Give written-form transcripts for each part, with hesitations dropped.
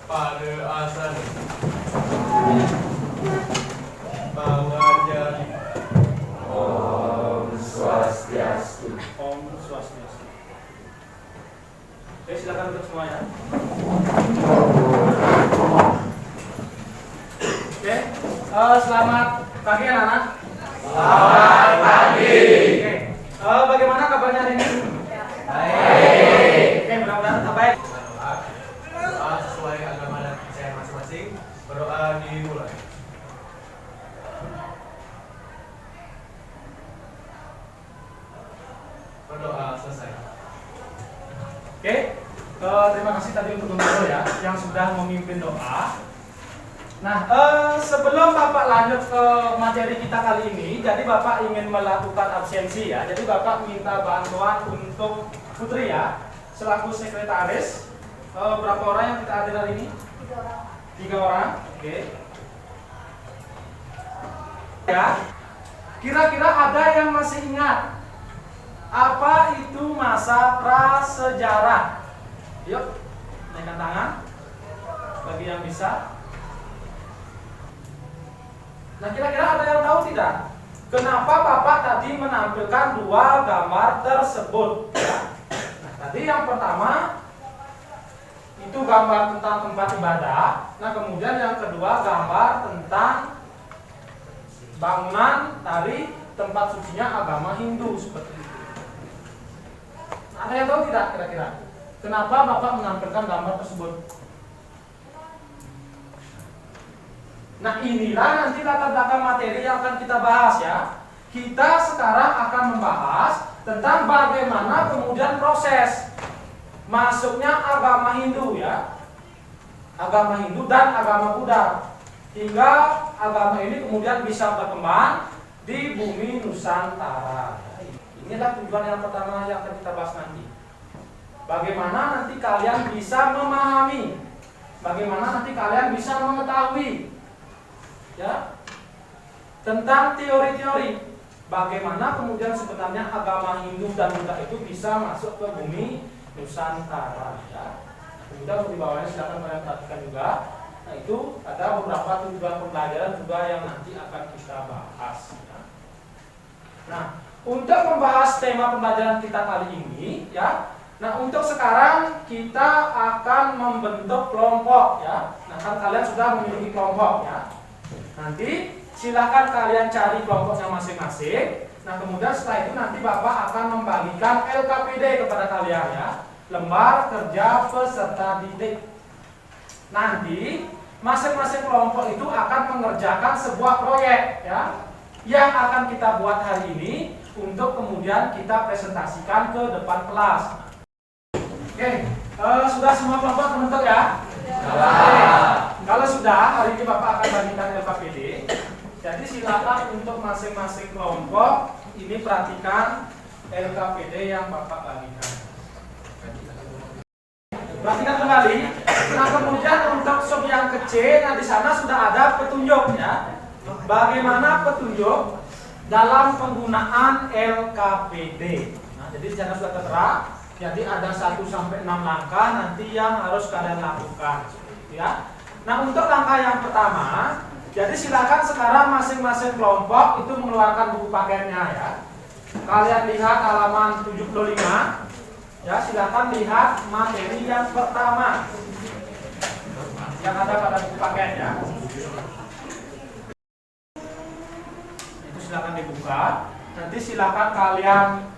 pada asal mengajari. Om Swastiastu. Om Swastiastu. Oke, silakan untuk semuanya. Oke, selamat pagi anak-anak. Selamat pagi. Oke, bagaimana kabarnya hari ini? Baik. Oke, mudah-mudahan baik. Berdoa sesuai agama dan percaya masing-masing. Berdoa dimulai. Berdoa selesai. Oke, terima kasih tadi untuk Gembala ya yang sudah memimpin doa. Nah, sebelum Bapak lanjut ke materi kita kali ini, jadi Bapak ingin melakukan absensi ya. Jadi Bapak minta bantuan untuk Putri ya, selaku sekretaris. Berapa orang yang kita hadir hari ini? 3 orang. 3 orang. Oke. Ya. Kira-kira ada yang masih ingat apa itu masa prasejarah? Yuk, naikkan tangan. Bagi yang bisa. Nah, kira-kira ada yang tahu tidak? Kenapa Bapak tadi menampilkan 2 gambar tersebut? Ya. Nah, tadi yang pertama itu gambar tentang tempat ibadah. Nah, kemudian yang kedua gambar tentang bangunan dari tempat sucinya agama Hindu seperti itu. Nah, ada yang tahu tidak kira-kira? Kenapa Bapak menampilkan gambar tersebut? Nah, inilah nanti latar belakang materi yang akan kita bahas ya. Kita sekarang akan membahas tentang bagaimana kemudian proses masuknya agama Hindu ya. Agama Hindu dan agama Buddha. Hingga agama ini kemudian bisa berkembang di bumi Nusantara. Inilah tujuan yang pertama yang akan kita bahas nanti. Bagaimana nanti kalian bisa memahami, bagaimana nanti kalian bisa mengetahui ya tentang teori-teori bagaimana kemudian sebenarnya agama Hindu dan Buddha itu bisa masuk ke bumi Nusantara ya. Kemudian di bawahnya silakan kalian perhatikan juga. Nah, itu ada beberapa tujuan pembelajaran juga yang nanti akan kita bahas ya. Nah, untuk membahas tema pembelajaran kita kali ini ya. Nah, untuk sekarang kita akan membentuk kelompok ya. Nah, kan kalian sudah memiliki kelompok ya. Nanti silakan kalian cari kelompoknya masing-masing. Nah, kemudian setelah itu nanti Bapak akan membagikan LKPD kepada kalian ya. Lembar kerja peserta didik. Nanti masing-masing kelompok itu akan mengerjakan sebuah proyek ya yang akan kita buat hari ini untuk kemudian kita presentasikan ke depan kelas. Oke, sudah semua kelompok terbentuk ya? Oke. Kalau sudah, hari ini Bapak akan bagikan LKPD. Jadi silakan untuk masing-masing kelompok ini perhatikan LKPD yang Bapak bagikan. Perhatikan kembali. Nah, kemudian untuk sub yang kecil, nah di sana sudah ada petunjuk ya. Bagaimana petunjuk dalam penggunaan LKPD. Nah, jadi di sana sudah tertera. Jadi ada 1 sampai 6 langkah nanti yang harus kalian lakukan, ya. Nah, untuk langkah yang pertama, jadi silakan sekarang masing-masing kelompok itu mengeluarkan buku paketnya ya. Kalian lihat halaman 75. Ya, silakan lihat materi yang pertama yang ada pada buku paket ya. Itu silakan dibuka. Nanti silakan kalian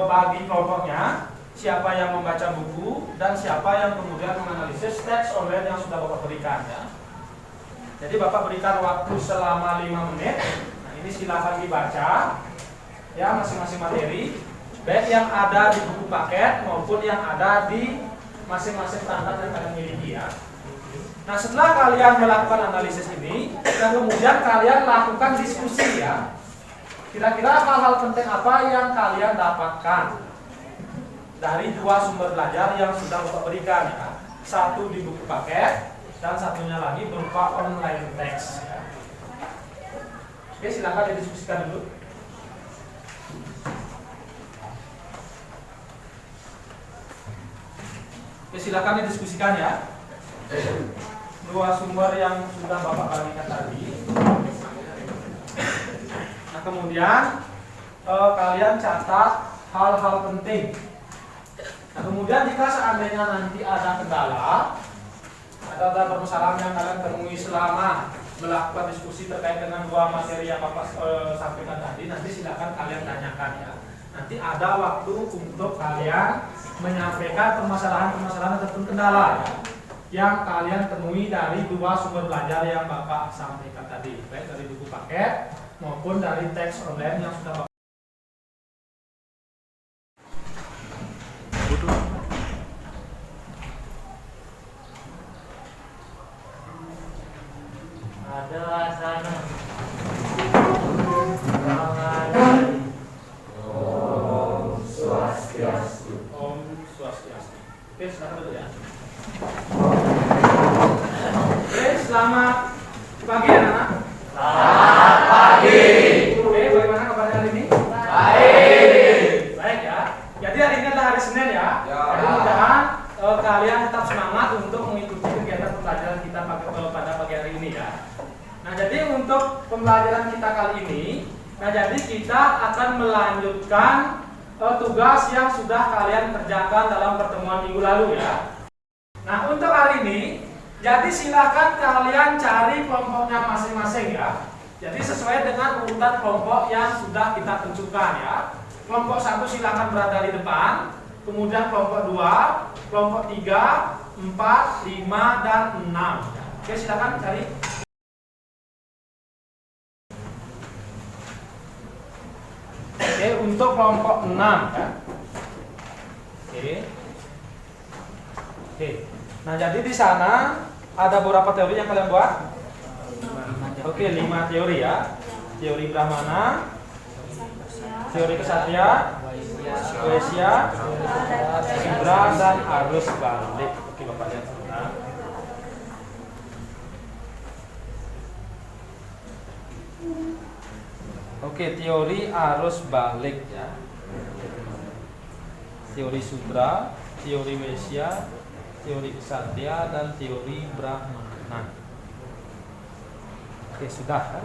bagi kelompoknya, siapa yang membaca buku dan siapa yang kemudian menganalisis teks online yang sudah Bapak berikan ya. Jadi Bapak berikan waktu selama 5 menit. Nah, ini silakan dibaca ya masing-masing materi, baik yang ada di buku paket maupun yang ada di masing-masing perangkat yang kalian miliki ya. Nah, setelah kalian melakukan analisis ini, dan kemudian kalian lakukan diskusi ya. Kira-kira hal-hal penting apa yang kalian dapatkan dari 2 sumber belajar yang sudah Bapak berikan ya. 1 di buku paket dan satunya lagi berupa online text ya. Oke, silakan didiskusikan dulu. Oke, silakan didiskusikan ya. dua sumber yang sudah Bapak bagikan tadi. Nah, kemudian kalian catat hal-hal penting. Nah, kemudian jika seandainya nanti ada kendala atau ada permasalahan yang kalian temui selama melakukan diskusi terkait dengan dua materi yang Bapak sampaikan tadi, nanti silakan kalian tanyakan ya. Nanti ada waktu untuk kalian menyampaikan permasalahan-permasalahan ataupun kendala ya, yang kalian temui dari dua sumber belajar yang Bapak sampaikan tadi, baik dari buku paket maupun dari teks online yang sudah Bapak. Ada sana. Om Swastiastu. Om Swastiastu. Oke, silakan dulu ya. Oke, selamat pagi anak-anak. Selamat pagi. Oke, bagaimana kabarnya hari ini? Baik. Baik ya. Jadi hari ini adalah hari Senin ya. Ya. Jadi mudah-mudahan kalian tetap semangat untuk mengikuti kegiatan pembelajaran kita pada pagi hari ini ya. Nah, jadi untuk pembelajaran kita kali ini, jadi kita akan melanjutkan tugas yang sudah kalian kerjakan dalam pertemuan minggu lalu ya. Nah, untuk hari ini, jadi silakan kalian cari kelompoknya masing-masing ya. Jadi sesuai dengan urutan kelompok yang sudah kita tentukan ya. Kelompok 1 silakan berada di depan, kemudian kelompok 2, kelompok 3, 4, 5, dan 6. Oke, silakan cari. Oke, untuk kelompok 6 ya. Oke. Oke. Nah, jadi di sana ada beberapa teori yang kalian buat? Oke, 5 teori ya. Teori Brahmana, teori Kesatria, Waisya, Sudra, dan arus balik. Oke, Bapak lihat sebentar. Oke, teori arus balik ya. Teori Sudra, teori Waisya, teori Kesatria, dan teori Brahmana. Oke, sudah.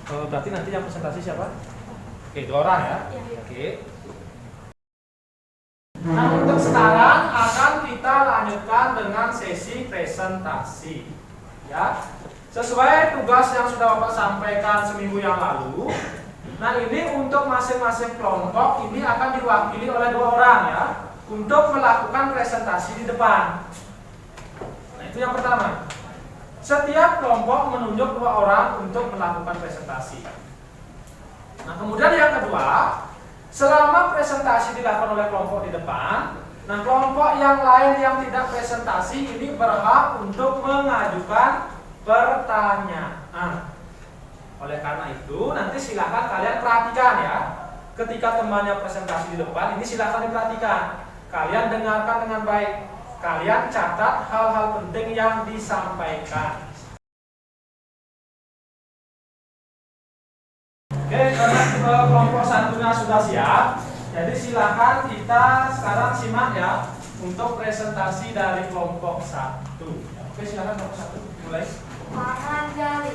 Berarti nanti yang presentasi siapa? Oke, 2 orang ya. Oke. Nah, untuk sekarang akan kita lanjutkan dengan sesi presentasi. Ya. Sesuai tugas yang sudah Bapak sampaikan seminggu yang lalu. Nah, ini untuk masing-masing kelompok ini akan diwakili oleh 2 orang ya, untuk melakukan presentasi di depan. Nah, itu yang pertama. Setiap kelompok menunjuk 2 orang untuk melakukan presentasi. Nah, kemudian yang kedua, selama presentasi dilakukan oleh kelompok di depan, nah kelompok yang lain yang tidak presentasi ini berhak untuk mengajukan pertanyaan. Oleh karena itu, nanti silakan kalian perhatikan ya. Ketika temannya presentasi di depan, ini silakan diperhatikan. Kalian dengarkan dengan baik. Kalian catat hal-hal penting yang disampaikan. Oke, karena kelompok 1-nya sudah siap, jadi silakan kita sekarang simak ya untuk presentasi dari kelompok 1. Oke, silakan kelompok 1 mulai. Panganjali.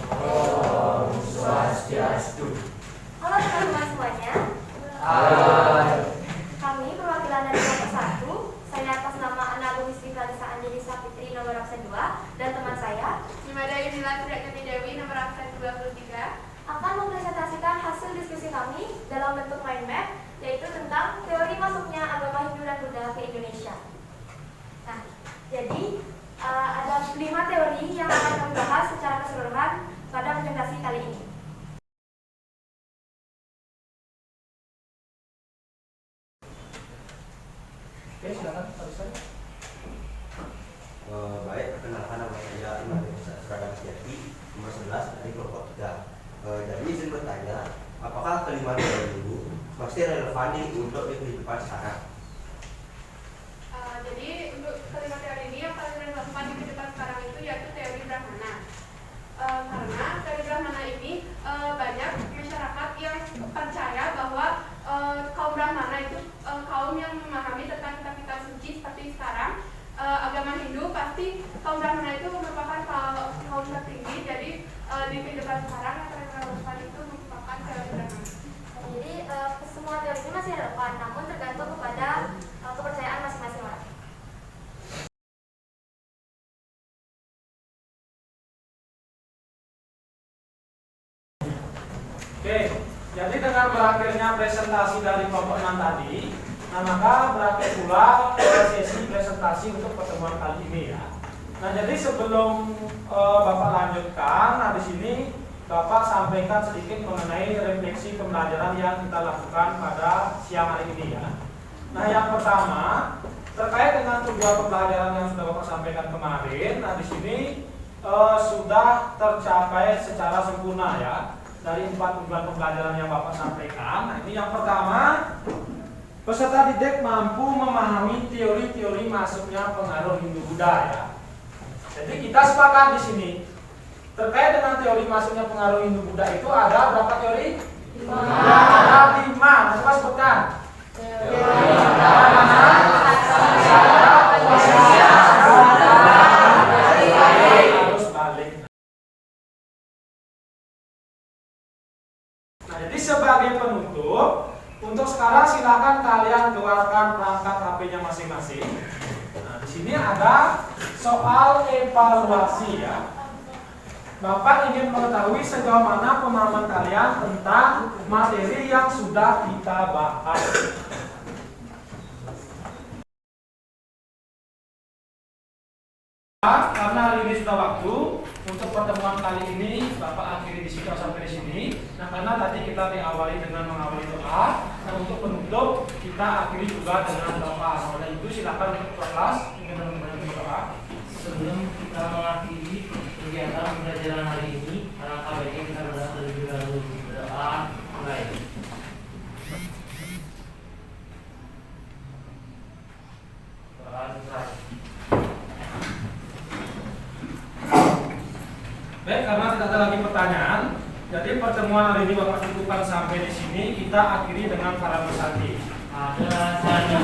Om Swastiastu. Halo teman-teman semuanya. Hai. Kami perwakilan dari kelompok 1. Saya atas nama Anak Wisri Clarissa Anjali Sapitri nomor absen 2 dan teman saya Nimadai Nila Triakani Dewi nomor absen 23 akan mempresentasikan hasil diskusi kami dalam bentuk mind map, yaitu tentang teori masuknya agama Hindu dan Buddha ke Indonesia. Nah, jadi ada 5 teori yang akan kami bahas secara keseluruhan pada presentasi kali ini. Oke, silakan Pak Ustaz. Baik, perkenalkan nama saya Imam Serada Setiati, nomor 11 dari kelompok 3. Jadi izin bertanya, apakah kelima teori itu masih relevan untuk di kehidupan sekarang? Jadi untuk kelima teori ini yang paling relevan di kehidupan sekarang itu yaitu teori Brahmana. Karena teori Brahmana ini banyak masyarakat yang percaya bahwa kaum Brahmana itu kaum yang memahami tentang kitab-kitab suci seperti sekarang agama Hindu Tapi kaum Brahmana itu merupakan kaum tertinggi, jadi di kehidupan sekarang yang paling relevan itu merupakan teori Brahmana. Jadi semua teori ini masih relevan, namun tergantung kepada kepercayaan masing-masing orang. Oke, jadi dengan berakhirnya presentasi dari kelompok 6 tadi, nah maka berakhir pula sesi presentasi untuk pertemuan kali ini ya. Nah jadi sebelum Bapak lanjutkan, nah di sini Bapak sampaikan sedikit mengenai refleksi pembelajaran yang kita lakukan pada siang hari ini ya. Nah yang pertama terkait dengan tujuan pembelajaran yang sudah Bapak sampaikan kemarin, nah di sini sudah tercapai secara sempurna ya. Dari 4 tujuan pembelajaran yang Bapak sampaikan. Nah ini yang pertama, peserta didik mampu memahami teori-teori masuknya pengaruh Hindu-Buddha ya. Jadi kita sepakat di sini terkait dengan teori masuknya pengaruh Hindu-Buddha itu ada berapa teori? 5. Ada 5. Nah, coba sebutkan. Harus balik. Nah, jadi sebagai penutup, untuk sekarang silakan kalian keluarkan perangkat HP-nya masing-masing. Nah, di sini ada soal evaluasi ya. Bapak ingin mengetahui sejauh mana pemahaman kalian tentang materi yang sudah kita bahas. Karena hari ini sudah waktu untuk pertemuan kali ini, Bapak akhiri di sini sampai di sini. Nah, karena tadi kita diawali dengan mengawali doa, nah untuk penutup kita akhiri juga dengan doa. Oleh itu silakan untuk kelas ingin mengucapkan doa. Sebelum kita mengakhiri kegiatan pembelajaran hari ini, alangkah baiknya kita berdoa terlebih dahulu. Berdoa mulai. Doa selesai. Baik, karena tidak ada lagi pertanyaan, jadi pertemuan hari ini Bapak cukupkan sampai di sini. Kita akhiri dengan para bersati. Ada saja.